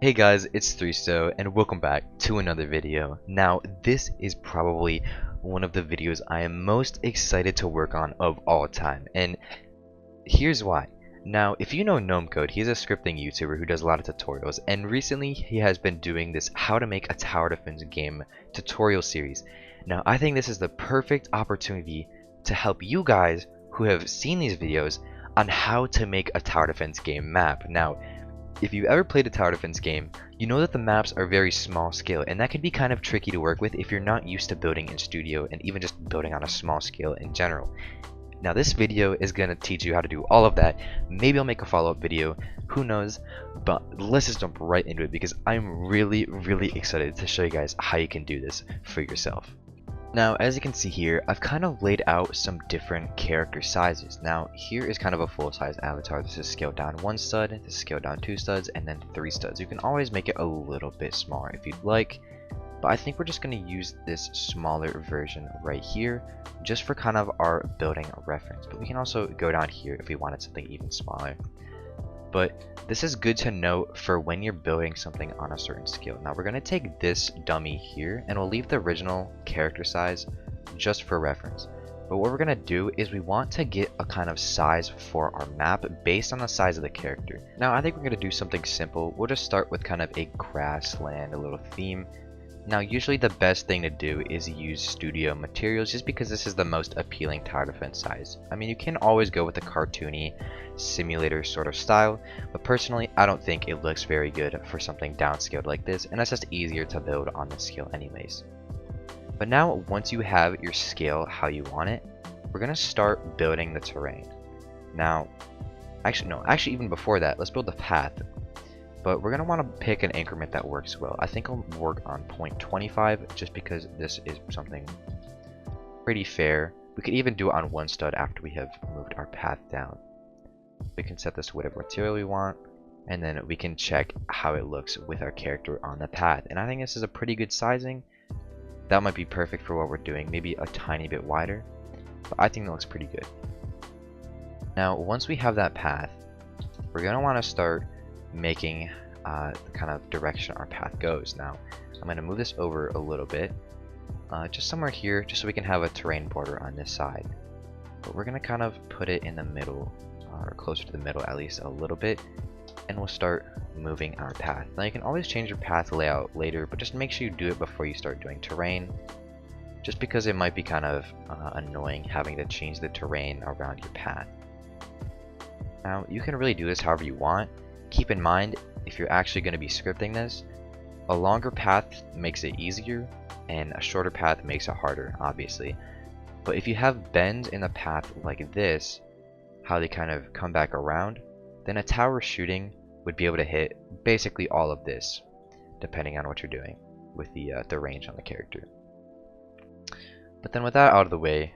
Hey guys, it's 3 and welcome back to another video. Now, this is probably one of the videos I am most excited to work on of all time, and here's why. Now, if you know Gnome Code, he's a scripting YouTuber who does a lot of tutorials, and recently he has been doing this how to make a tower defense game tutorial series. Now, I think this is the perfect opportunity to help you guys who have seen these videos on how to make a tower defense game map. Now, if you've ever played a tower defense game, you know that the maps are very small scale, and that can be kind of tricky to work with if you're not used to building in studio and even just building on a small scale in general. Now this video is going to teach you how to do all of that. Maybe I'll make a follow-up video, who knows, but let's just jump right into it because I'm really excited to show you guys how you can do this for yourself. Now, as you can see here, I've kind of laid out some different character sizes. Now, here is kind of a full-size avatar. This is scaled down 1 stud, this is scaled down 2 studs, and then 3 studs. You can always make it a little bit smaller if you'd like, but I think we're just going to use this smaller version right here, just for kind of our building reference. But we can also go down here if we wanted something even smaller. But this is good to note for when you're building something on a certain scale. Now we're going to take this dummy here and we'll leave the original character size just for reference. But what we're going to do is we want to get a kind of size for our map based on the size of the character. Now I think we're going to do something simple. We'll just start with kind of a grassland, a little theme. Now usually the best thing to do is use studio materials just because this is the most appealing tower defense size. I mean, you can always go with a cartoony simulator sort of style, but personally I don't think it looks very good for something downscaled like this, and that's just easier to build on this scale anyways. But now once you have your scale how you want it, we're going to start building the terrain. Now actually even before that, let's build the path. But we're going to want to pick an increment that works well. I think I'll work on 0.25 just because this is something pretty fair. We could even do it on 1 stud after we have moved our path down. We can set this to whatever material we want, and then we can check how it looks with our character on the path. And I think this is a pretty good sizing. That might be perfect for what we're doing, maybe a tiny bit wider, but I think that looks pretty good. Now once we have that path, we're going to want to start making the kind of direction our path goes. Now I'm going to move this over a little bit, just somewhere here, just so we can have a terrain border on this side. But we're going to kind of put it in the middle, or closer to the middle at least a little bit, and we'll start moving our path. Now you can always change your path layout later, but just make sure you do it before you start doing terrain, just because it might be kind of annoying having to change the terrain around your path. Now you can really do this however you want. Keep in mind, if you're actually going to be scripting this, a longer path makes it easier and a shorter path makes it harder, obviously. But if you have bends in the path like this, how they kind of come back around, then a tower shooting would be able to hit basically all of this, depending on what you're doing with the range on the character. But then with that out of the way,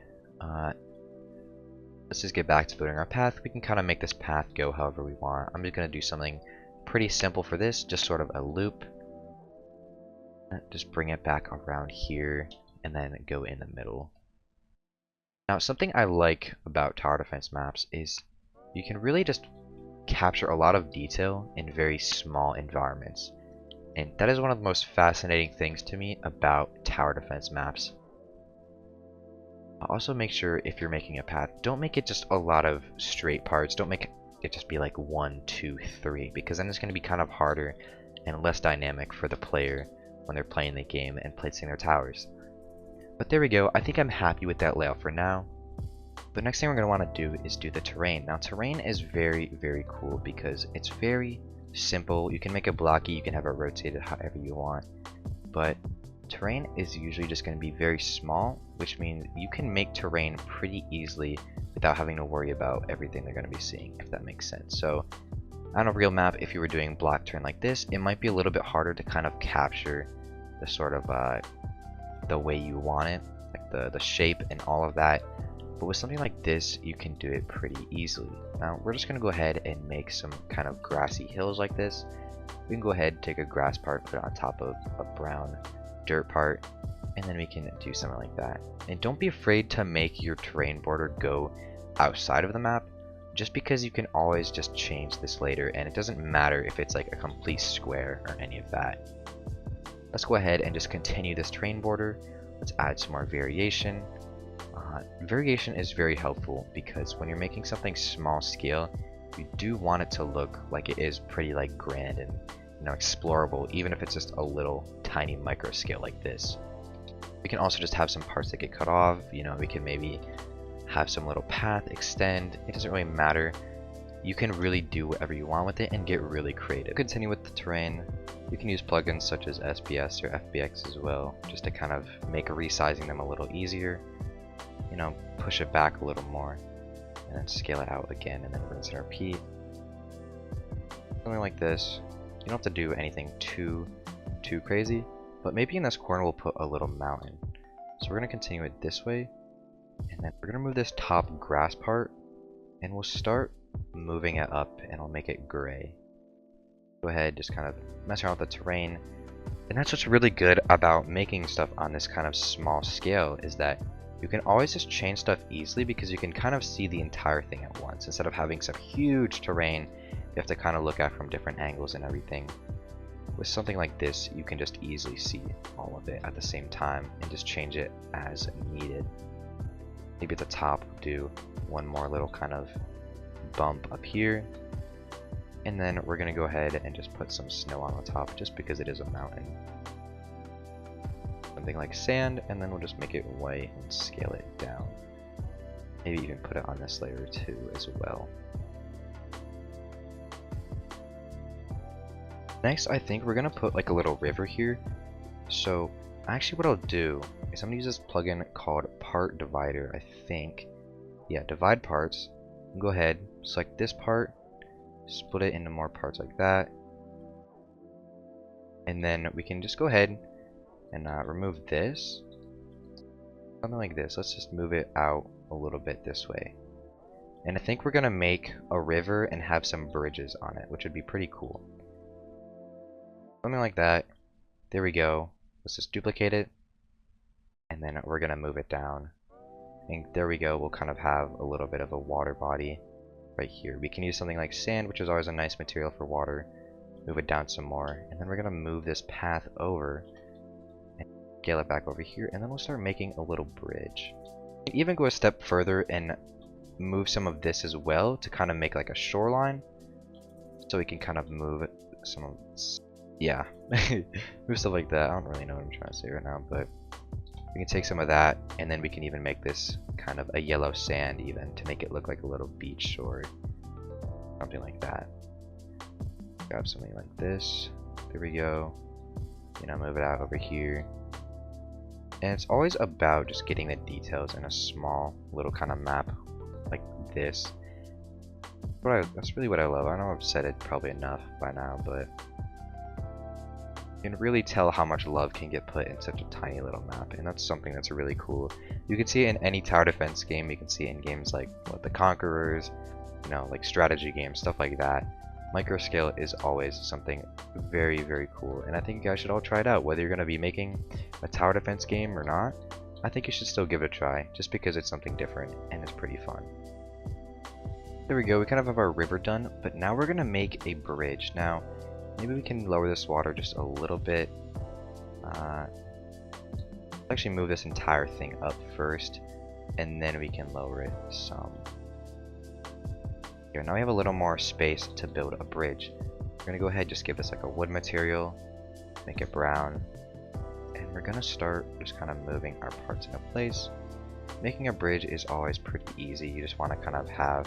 let's just get back to building our path. We can kind of make this path go however we want. I'm just going to do something pretty simple for this, just sort of a loop. Just bring it back around here and then go in the middle. Now something I like about tower defense maps is you can really just capture a lot of detail in very small environments. And that is one of the most fascinating things to me about tower defense maps. Also make sure if you're making a path, don't make it just a lot of straight parts. Don't make it just be like 1, 2, 3, because then it's going to be kind of harder and less dynamic for the player when they're playing the game and placing their towers. But there we go. I think I'm happy with that layout for now. The next thing we're going to want to do is do the terrain. Now terrain is very cool because it's very simple. You can make it blocky, you can have it rotated however you want, but terrain is usually just going to be very small, which means you can make terrain pretty easily without having to worry about everything they're going to be seeing, if that makes sense. So on a real map, if you were doing block terrain like this, it might be a little bit harder to kind of capture the sort of the way you want it, like the shape and all of that. But with something like this, you can do it pretty easily. Now we're just going to go ahead and make some kind of grassy hills like this. We can go ahead, take a grass part, put it on top of a brown dirt part, and then we can do something like that. And don't be afraid to make your terrain border go outside of the map. just because you can always just change this later, and it doesn't matter if it's like a complete square or any of that. Let's go ahead and just continue this terrain border. Let's add some more variation. Variation is very helpful because when you're making something small scale, you do want it to look like it is pretty like grand and explorable, even if it's just a little tiny micro scale like this. We can also just have some parts that get cut off. We can maybe have some little path extend. It doesn't really matter. You can really do whatever you want with it and get really creative. Continue with the terrain. You can use plugins such as SBS or FBX as well, just to kind of make resizing them a little easier. Push it back a little more, and then scale it out again, and then rinse and repeat. Something like this. You don't have to do anything too crazy, but maybe in this corner we'll put a little mountain. So we're going to continue it this way, and then we're going to move this top grass part, and we'll start moving it up, and we'll make it gray. Go ahead, just kind of mess around with the terrain. And that's what's really good about making stuff on this kind of small scale, is that you can always just change stuff easily because you can kind of see the entire thing at once. Instead of having some huge terrain you have to kind of look at from different angles and everything. With something like this, you can just easily see all of it at the same time and just change it as needed. Maybe at the top, do one more little kind of bump up here. And then we're going to go ahead and just put some snow on the top just because it is a mountain. Something like sand, and then we'll just make it white and scale it down. Maybe even put it on this layer too as well. Next, I think we're going to put like a little river here. So actually what I'll do is I'm going to use this plugin called Part Divider, I think. Yeah, divide parts. Go ahead, select this part, split it into more parts like that. And then we can just go ahead and remove this. Something like this. Let's just move it out a little bit this way. And I think we're going to make a river and have some bridges on it, which would be pretty cool. Something like that. There we go. Let's just duplicate it. And then we're going to move it down. And there we go. We'll kind of have a little bit of a water body right here. We can use something like sand, which is always a nice material for water. Move it down some more. And then we're going to move this path over. Scale it back over here, and then we'll start making a little bridge. You can even go a step further and move some of this as well to kind of make like a shoreline. So we can kind of move some of, yeah, move stuff like that. I don't really know what I'm trying to say right now, but we can take some of that, and then we can even make this kind of a yellow sand even to make it look like a little beach shore. Something like that. Grab something like this. There we go. Move it out over here. And it's always about just getting the details in a small little kind of map like this. That's really what I love. I know I've said it probably enough by now, but you can really tell how much love can get put in such a tiny little map, and that's something that's really cool. You can see it in any tower defense game. You can see it in games like The Conquerors, like strategy games, stuff like that. Microscale is always something very, very cool, and I think you guys should all try it out. Whether you're going to be making a tower defense game or not, I think you should still give it a try, just because it's something different and it's pretty fun. There we go, we kind of have our river done, but now we're going to make a bridge. Now, maybe we can lower this water just a little bit. Actually move this entire thing up first, and then we can lower it some. Here, now we have a little more space to build a bridge. We're going to go ahead and just give this like a wood material, make it brown, and we're going to start just kind of moving our parts into place. Making a bridge is always pretty easy. You just want to kind of have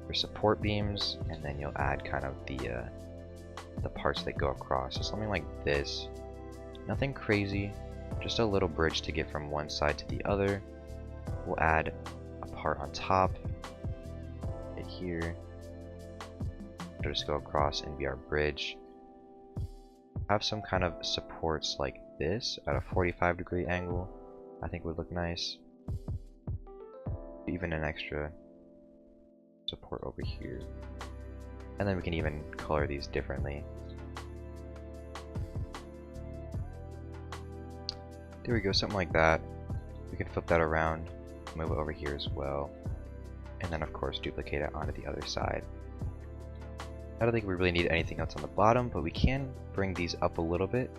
your support beams, and then you'll add kind of the parts that go across. So something like this. Nothing crazy, just a little bridge to get from one side to the other. We'll add a part on top. Here, it'll just go across and be our bridge. Have some kind of supports like this at a 45-degree angle. I think would look nice. Even an extra support over here, and then we can even color these differently. There we go, something like that. We can flip that around, move it over here as well. and then of course duplicate it onto the other side. I don't think we really need anything else on the bottom, but we can bring these up a little bit.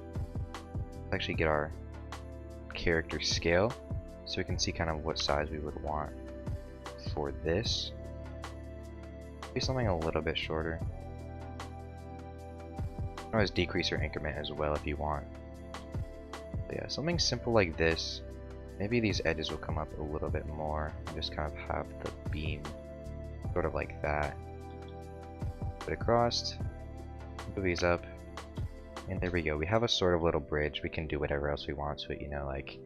Actually get our character scale so we can see kind of what size we would want for this. Maybe something a little bit shorter. You can always decrease your increment as well if you want. But yeah, something simple like this. Maybe these edges will come up a little bit more and just kind of have the beam sort of like that. Put it across, move these up, and there we go. We have a sort of little bridge. We can do whatever else we want to it, you know, like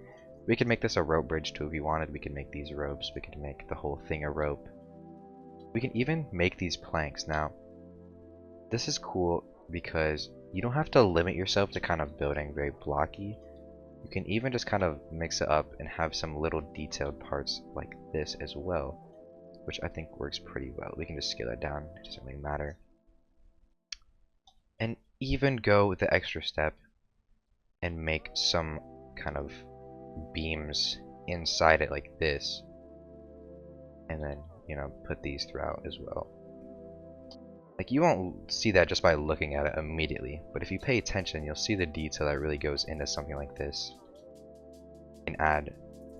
we could make this a rope bridge too if we wanted. We could make these ropes. We could make the whole thing a rope. We can even make these planks. Now, this is cool because you don't have to limit yourself to kind of building very blocky. You can even just kind of mix it up and have some little detailed parts like this as well, which I think works pretty well. We can just scale it down. It doesn't really matter. And even go the extra step and make some kind of beams inside it like this, and then, you know, put these throughout as well. Like, you won't see that just by looking at it immediately, but if you pay attention, you'll see the detail that really goes into something like this. You can add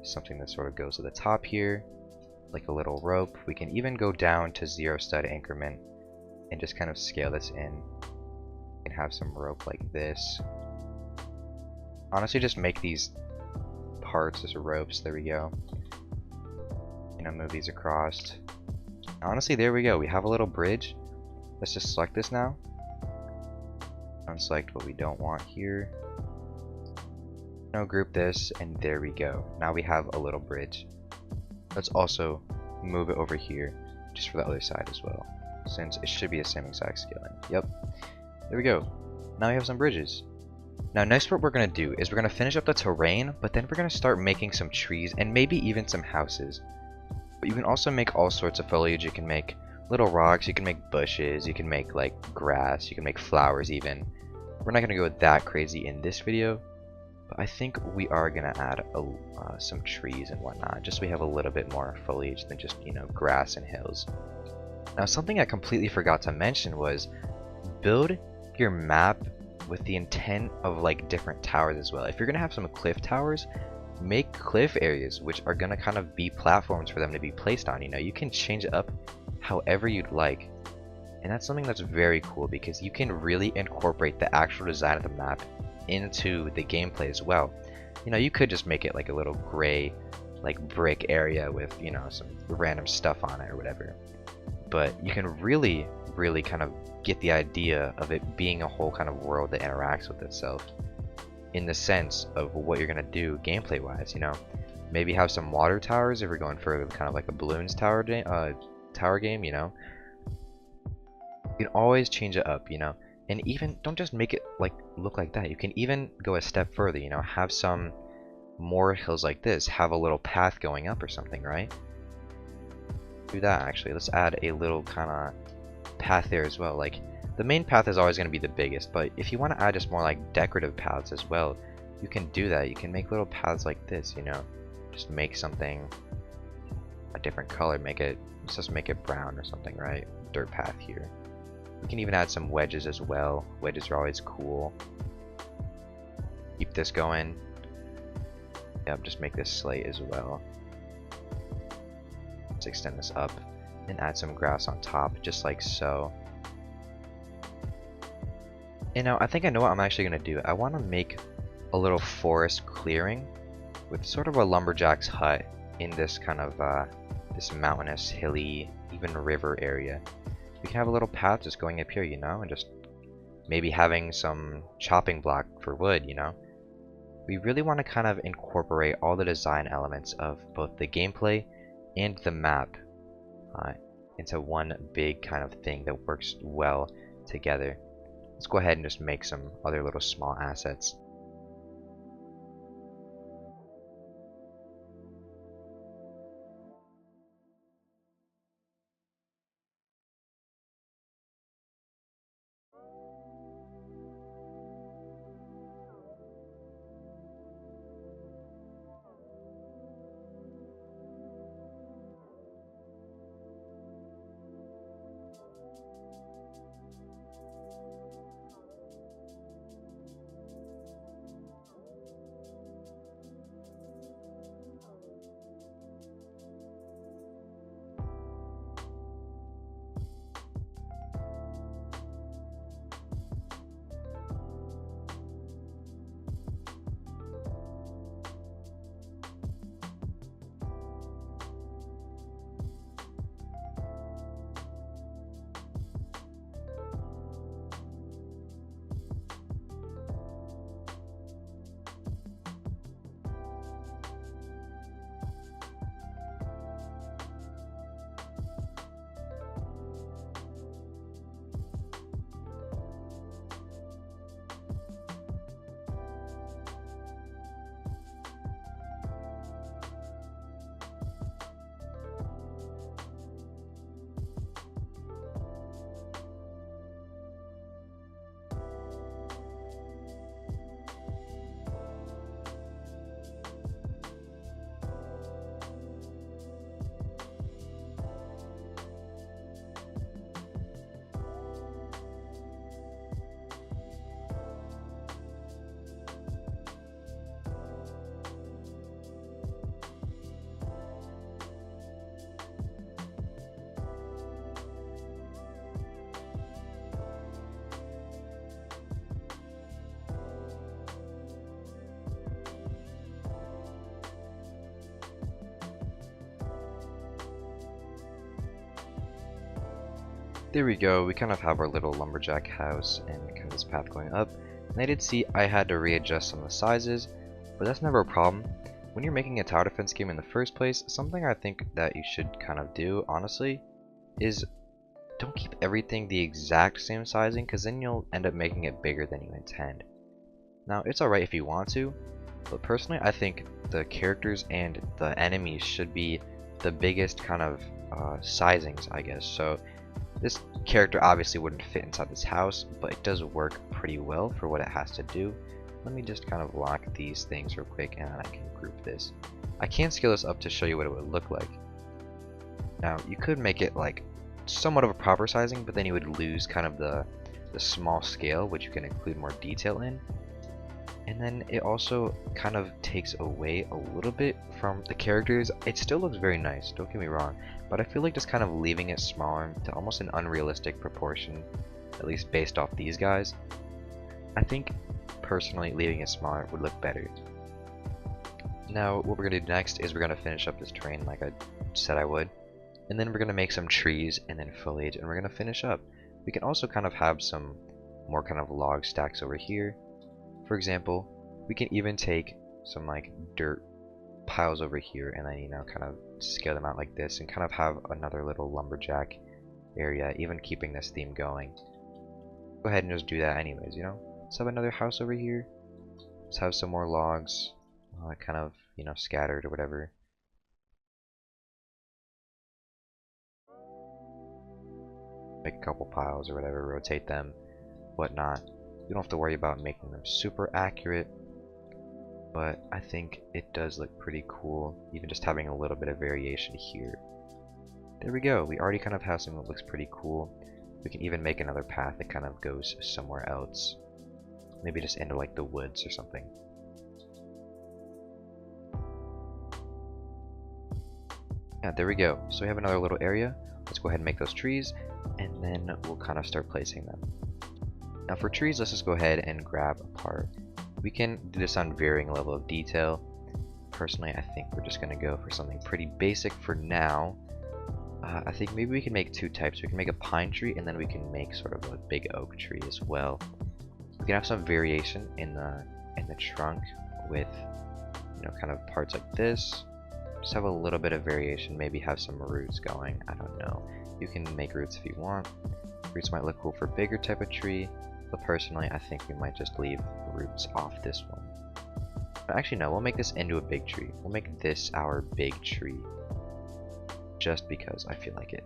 something that sort of goes to the top here, like a little rope. We can even go down to 0 stud increment and just kind of scale this in. We can have some rope like this. Honestly, just make these parts as ropes. There we go. You know, move these across. Honestly, there we go. We have a little bridge. Let's just select this now. Unselect what we don't want here. Now group this, and there we go. Now we have a little bridge. Let's also move it over here, just for the other side as well, since it should be the same exact scaling. Yep. There we go. Now we have some bridges. Now next what we're going to do is we're going to finish up the terrain, but then we're going to start making some trees and maybe even some houses. But you can also make all sorts of foliage. You can make little rocks, you can make bushes, you can make like grass, you can make flowers even. We're not going to go that crazy in this video, but I think we are going to add some trees and whatnot, just so we have a little bit more foliage than just, you know, grass and hills. Now something I completely forgot to mention was build your map with the intent of like different towers as well. If you're going to have some cliff towers, make cliff areas which are going to kind of be platforms for them to be placed on. You know, you can change it up however you'd like, and that's something that's very cool because you can really incorporate the actual design of the map into the gameplay as well. You know, you could just make it like a little gray like brick area with, you know, some random stuff on it or whatever, but you can really kind of get the idea of it being a whole kind of world that interacts with itself in the sense of what you're gonna do gameplay wise. You know, maybe have some water towers if we're going for kind of like a balloons tower game, you know. You can always change it up, you know, and even don't just make it like look like that. You can even go a step further, you know, have some more hills like this, have a little path going up or something, right? Do that actually. Let's add a little kind of path there as well. Like, the main path is always going to be the biggest, but if you want to add just more like decorative paths as well, you can do that. You can make little paths like this, you know, just make something a different color, let's just make it brown or something, right? Dirt path here. We can even add some wedges as well. Wedges are always cool. Keep this going. Yep, just make this slate as well. Let's extend this up and add some grass on top, just like so. And now I think I know what I'm actually going to do. I want to make a little forest clearing with sort of a lumberjack's hut in this kind of this mountainous, hilly, even river area. We can have a little path just going up here, you know, and just maybe having some chopping block for wood, you know. We really want to kind of incorporate all the design elements of both the gameplay and the map into one big kind of thing that works well together. Let's go ahead and just make some other little small assets. There we go, we kind of have our little lumberjack house and kind of this path going up. And I did see I had to readjust some of the sizes, but that's never a problem. When you're making a tower defense game in the first place, something I think that you should kind of do, honestly, is don't keep everything the exact same sizing, because then you'll end up making it bigger than you intend. Now, it's alright if you want to, but personally I think the characters and the enemies should be the biggest kind of sizings, I guess. So this character obviously wouldn't fit inside this house, but it does work pretty well for what it has to do. Let me just kind of lock these things real quick and I can group this. I can scale this up to show you what it would look like. Now you could make it like somewhat of a proper sizing, but then you would lose kind of the small scale, which you can include more detail in. And then it also kind of takes away a little bit from the characters. It still looks very nice, don't get me wrong, but I feel like just kind of leaving it smaller to almost an unrealistic proportion, at least based off these guys. I think personally leaving it smaller would look better. Now what we're going to do next is we're going to finish up this terrain like I said I would, and then we're going to make some trees and then foliage, and we're going to finish up. We can also kind of have some more kind of log stacks over here. For example, we can even take some like dirt piles over here and then, you know, kind of scale them out like this and kind of have another little lumberjack area, even keeping this theme going. Go ahead and just do that anyways, you know. Let's have another house over here. Let's have some more logs, kind of, you know, scattered or whatever. Make a couple piles or whatever, rotate them, whatnot. You don't have to worry about making them super accurate, but I think it does look pretty cool, even just having a little bit of variation here. There we go, we already kind of have something that looks pretty cool. We can even make another path that kind of goes somewhere else. Maybe just into like the woods or something. Yeah, there we go. So we have another little area. Let's go ahead and make those trees, and then we'll kind of start placing them. Now for trees, let's just go ahead and grab a part. We can do this on varying level of detail. Personally, I think we're just going to go for something pretty basic for now. I think maybe we can make two types. We can make a pine tree, and then we can make sort of a big oak tree as well. We can have some variation in the trunk with, you know, kind of parts like this. Just have a little bit of variation. Maybe have some roots going. I don't know. You can make roots if you want. Roots might look cool for a bigger type of tree. But personally, I think we might just leave roots off this one. But actually, no, we'll make this into a big tree. We'll make this our big tree. Just because I feel like it.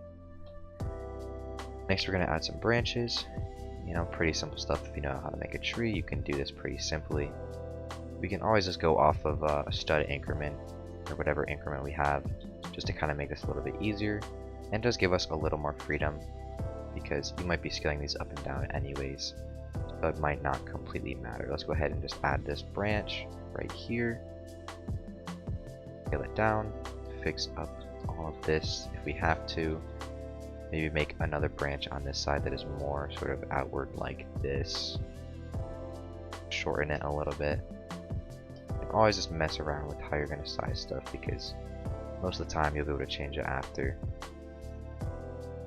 Next, we're going to add some branches. You know, pretty simple stuff. If you know how to make a tree, you can do this pretty simply. We can always just go off of a stud increment, or whatever increment we have, just to kind of make this a little bit easier. And does give us a little more freedom, because you might be scaling these up and down anyways. But it might not completely matter. Let's go ahead and just add this branch right here. Scale it down. Fix up all of this if we have to. Maybe make another branch on this side that is more sort of outward like this. Shorten it a little bit. You can always just mess around with how you're going to size stuff, because most of the time you'll be able to change it after.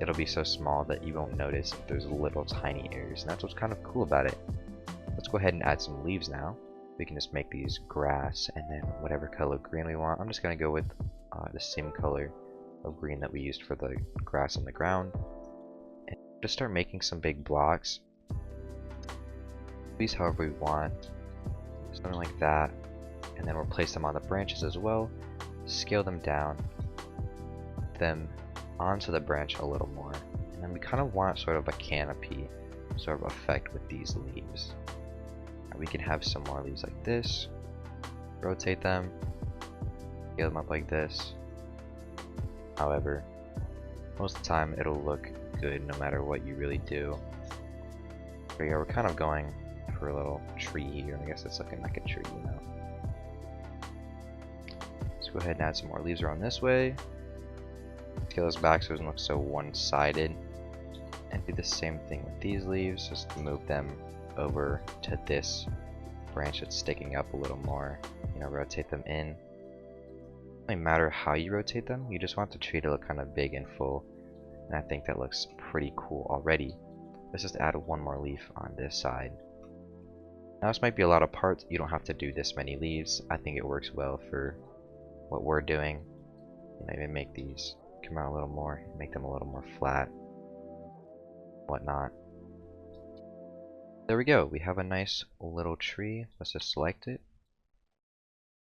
It'll be so small that you won't notice if there's little tiny areas, and that's what's kind of cool about it. Let's go ahead and add some leaves now. We can just make these grass and then whatever color green we want. I'm just going to go with the same color of green that we used for the grass on the ground. And just start making some big blocks. These however we want. Something like that. And then we'll place them on the branches as well. Scale them down. Them onto the branch a little more, and then we kind of want sort of a canopy sort of effect with these leaves. We can have some more leaves like this, rotate them, scale them up like this. However, most of the time it'll look good no matter what you really do. There you go, we're kind of going for a little tree here, and I guess it's looking like a tree, you know. Let's go ahead and add some more leaves around this way. Scale this back so it doesn't look so one-sided, and do the same thing with these leaves. Just move them over to this branch that's sticking up a little more. You know, rotate them in. It doesn't matter how you rotate them. You just want the tree to look kind of big and full. And I think that looks pretty cool already. Let's just add one more leaf on this side. Now this might be a lot of parts. You don't have to do this many leaves. I think it works well for what we're doing. Maybe make these come out a little more, make them a little more flat, whatnot. There we go. We have a nice little tree. Let's just select it.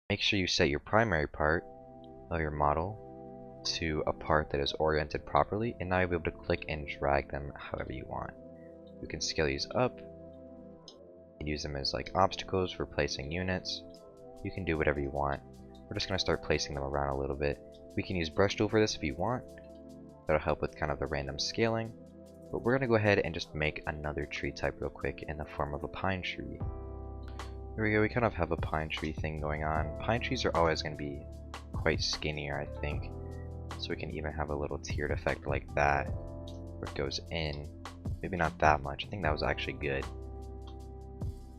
Make sure you set your primary part of your model to a part that is oriented properly, and now you'll be able to click and drag them however you want. You can scale these up and use them as like obstacles for placing units. You can do whatever you want. We're just going to start placing them around a little bit. We can use brush tool for this if you want. That'll help with kind of the random scaling. But we're going to go ahead and just make another tree type real quick in the form of a pine tree. There we go, we kind of have a pine tree thing going on. Pine trees are always going to be quite skinnier, I think. So we can even have a little tiered effect like that, where it goes in. Maybe not that much, I think that was actually good.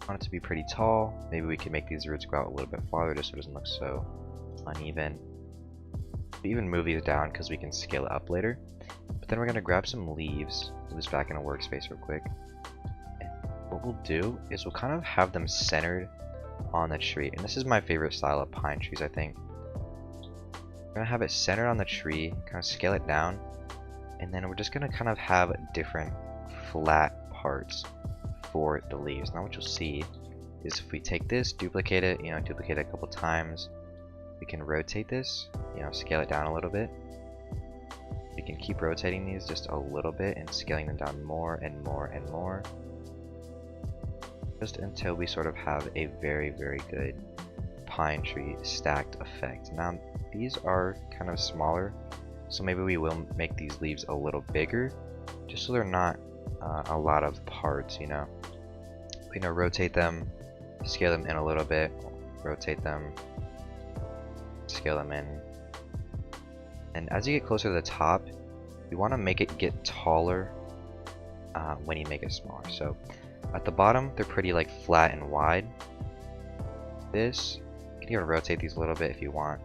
I want it to be pretty tall. Maybe we can make these roots go out a little bit farther just so it doesn't look so uneven. We even move these down because we can scale it up later. But then we're going to grab some leaves, move this back in a workspace real quick. And what we'll do is we'll kind of have them centered on the tree. And this is my favorite style of pine trees, I think. We're going to have it centered on the tree, kind of scale it down. And then we're just going to kind of have different flat parts for the leaves. Now what you'll see is if we take this, duplicate it, duplicate it a couple times, we can rotate this, scale it down a little bit. We can keep rotating these just a little bit and scaling them down more and more and more, just until we sort of have a very, very good pine tree stacked effect. Now these are kind of smaller, so maybe we will make these leaves a little bigger, just so they're not a lot of parts, rotate them, scale them in a little bit, rotate them, scale them in. And as you get closer to the top, you want to make it get taller when you make it smaller. So at the bottom, they're pretty like flat and wide. This, you can even rotate these a little bit if you want,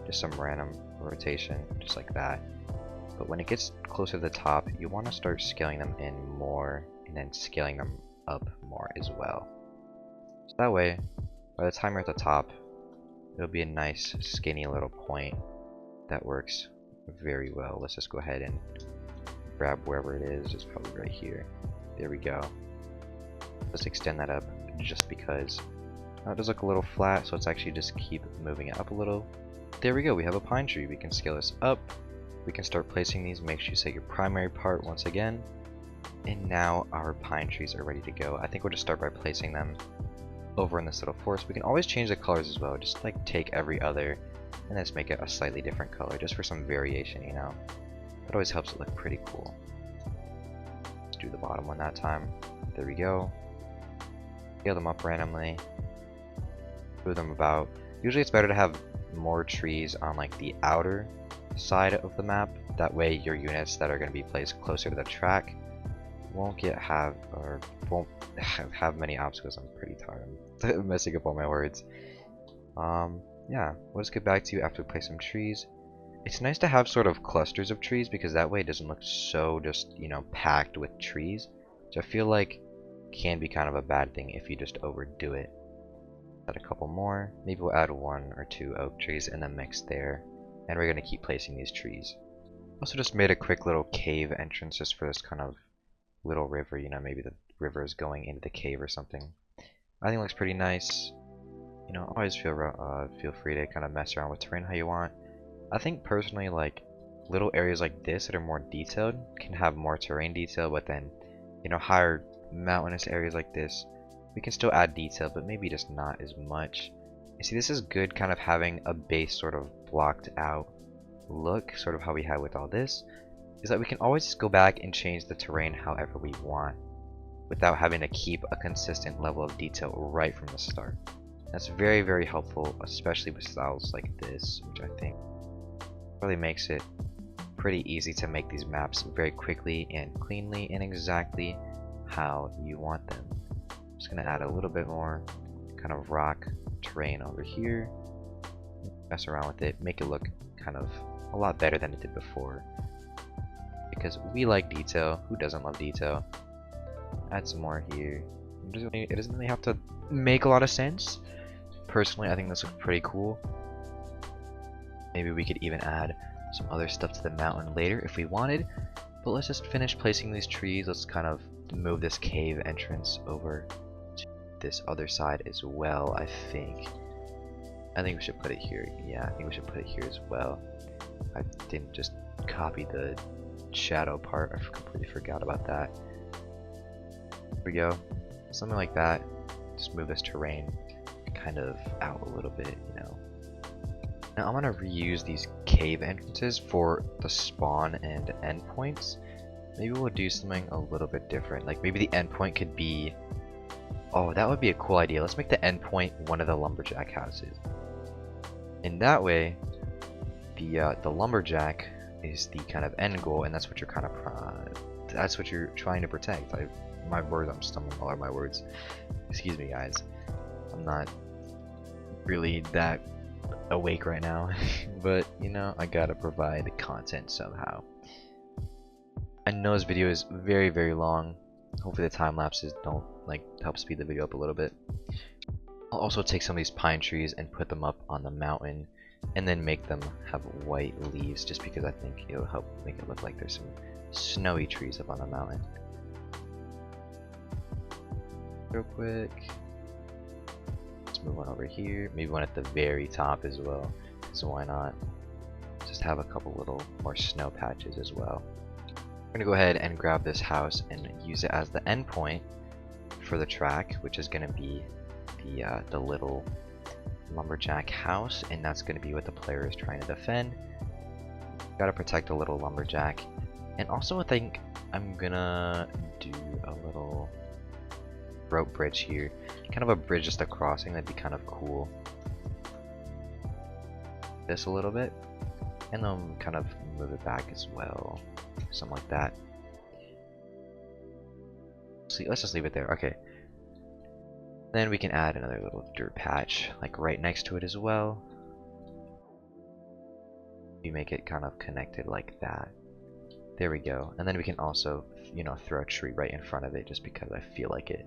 just some random rotation, just like that. But when it gets closer to the top, you want to start scaling them in more and then scaling them up more as well. So that way, by the time you're at the top, it'll be a nice skinny little point that works very well. Let's just go ahead and grab wherever it is. It's probably right here. There we go. Let's extend that up just because it does look a little flat, so let's actually just keep moving it up a little. There we go, we have a pine tree. We can scale this up. We can start placing these. Make sure you set your primary part once again. And now our pine trees are ready to go. I think we'll just start by placing them over in this little forest. We can always change the colors as well. Just like take every other and let's make it a slightly different color just for some variation, It always helps it look pretty cool. Let's do the bottom one that time. There we go. Scale them up randomly. Move them about. Usually it's better to have more trees on like the outer side of the map. That way your units that are going to be placed closer to the track won't have many obstacles. I'm pretty tired. I'm messing up all my words. Yeah, we'll just get back to you after we place some trees. It's nice to have sort of clusters of trees because that way it doesn't look so just, packed with trees. Which I feel like can be kind of a bad thing if you just overdo it. Add a couple more. Maybe we'll add 1 or 2 oak trees in the mix there. And we're going to keep placing these trees. Also just made a quick little cave entrance just for this kind of little river, maybe the river is going into the cave or something. I think it looks pretty nice. Always feel free to kind of mess around with terrain how you want. I think personally, like little areas like this that are more detailed can have more terrain detail, but then higher mountainous areas like this, we can still add detail, but maybe just not as much. You see, this is good kind of having a base sort of blocked out look, sort of how we had with all this, is that we can always just go back and change the terrain however we want without having to keep a consistent level of detail right from the start. That's very, very helpful, especially with styles like this, which I think really makes it pretty easy to make these maps very quickly and cleanly and exactly how you want them. Just gonna add a little bit more kind of rock terrain over here, mess around with it, make it look kind of a lot better than it did before. because we like detail. Who doesn't love detail? Add some more here. It doesn't really have to make a lot of sense. Personally, I think this looks pretty cool. Maybe we could even add some other stuff to the mountain later if we wanted. But let's just finish placing these trees. Let's kind of move this cave entrance over to this other side as well, I think. I think we should put it here. Yeah, I think we should put it here as well. I didn't just copy the shadow part. I completely forgot about that. There we go. Something like that. Just move this terrain kind of out a little bit, you know. Now I'm gonna reuse these cave entrances for the spawn and end points. Maybe we'll do something a little bit different. Like maybe the end point could be... Oh, that would be a cool idea. Let's make the end point one of the lumberjack houses. In that way, the lumberjack is the kind of end goal, and that's what you're kind of that's what you're trying to protect. I'm stumbling all over my words. Excuse me, guys. I'm not really that awake right now, but you know, I gotta provide content somehow. I know this video is very, very long. Hopefully the time lapses don't like help speed the video up a little bit. I'll also take some of these pine trees and put them up on the mountain and then make them have white leaves, just because I think it'll help make it look like there's some snowy trees up on the mountain. Real quick, let's move on over here. Maybe one at the very top as well, so why not just have a couple little more snow patches as well. We're gonna go ahead and grab this house and use it as the end point for the track, which is gonna be the little lumberjack house, and that's gonna be what the player is trying to defend. Gotta protect the little lumberjack, and also I think I'm gonna do a little rope bridge here, kind of a bridge, just a crossing. That'd be kind of cool. This a little bit, and then kind of move it back as well, something like that. See, let's just leave it there. Okay. Then we can add another little dirt patch, like right next to it as well. We make it kind of connected like that. There we go. And then we can also, you know, throw a tree right in front of it, just because I feel like it.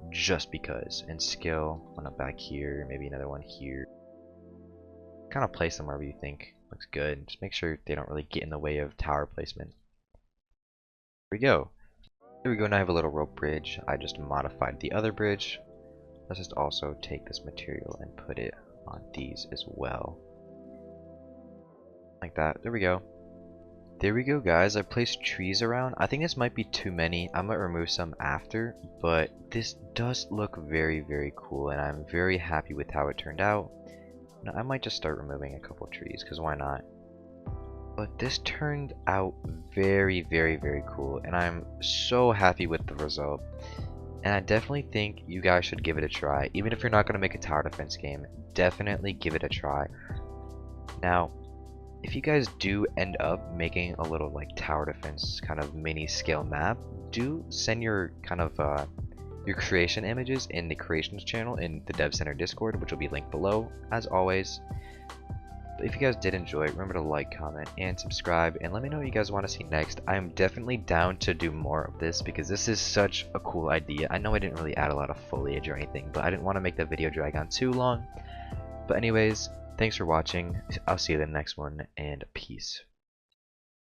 Just because. And skill, one up back here, maybe another one here. Kind of place them wherever you think looks good. Just make sure they don't really get in the way of tower placement. There we go. There we go. Now I have a little rope bridge. I just modified the other bridge. Let's just also take this material and put it on these as well. Like that. There we go. There we go, guys. I placed trees around. I think this might be too many. I'm gonna remove some after, but this does look very, very cool, and I'm very happy with how it turned out. Now, I might just start removing a couple trees, because why not? But this turned out very, very, very cool, and I'm so happy with the result. And I definitely think you guys should give it a try. Even if you're not going to make a tower defense game, definitely give it a try. Now, if you guys do end up making a little like tower defense kind of mini scale map, do send your kind of your creation images in the creations channel in the Dev Center Discord, which will be linked below as always. But if you guys did enjoy it, remember to like, comment, and subscribe, and let me know what you guys want to see next. I'm definitely down to do more of this because this is such a cool idea. I know I didn't really add a lot of foliage or anything, but I didn't want to make the video drag on too long. But anyways, thanks for watching. I'll see you in the next one, and peace.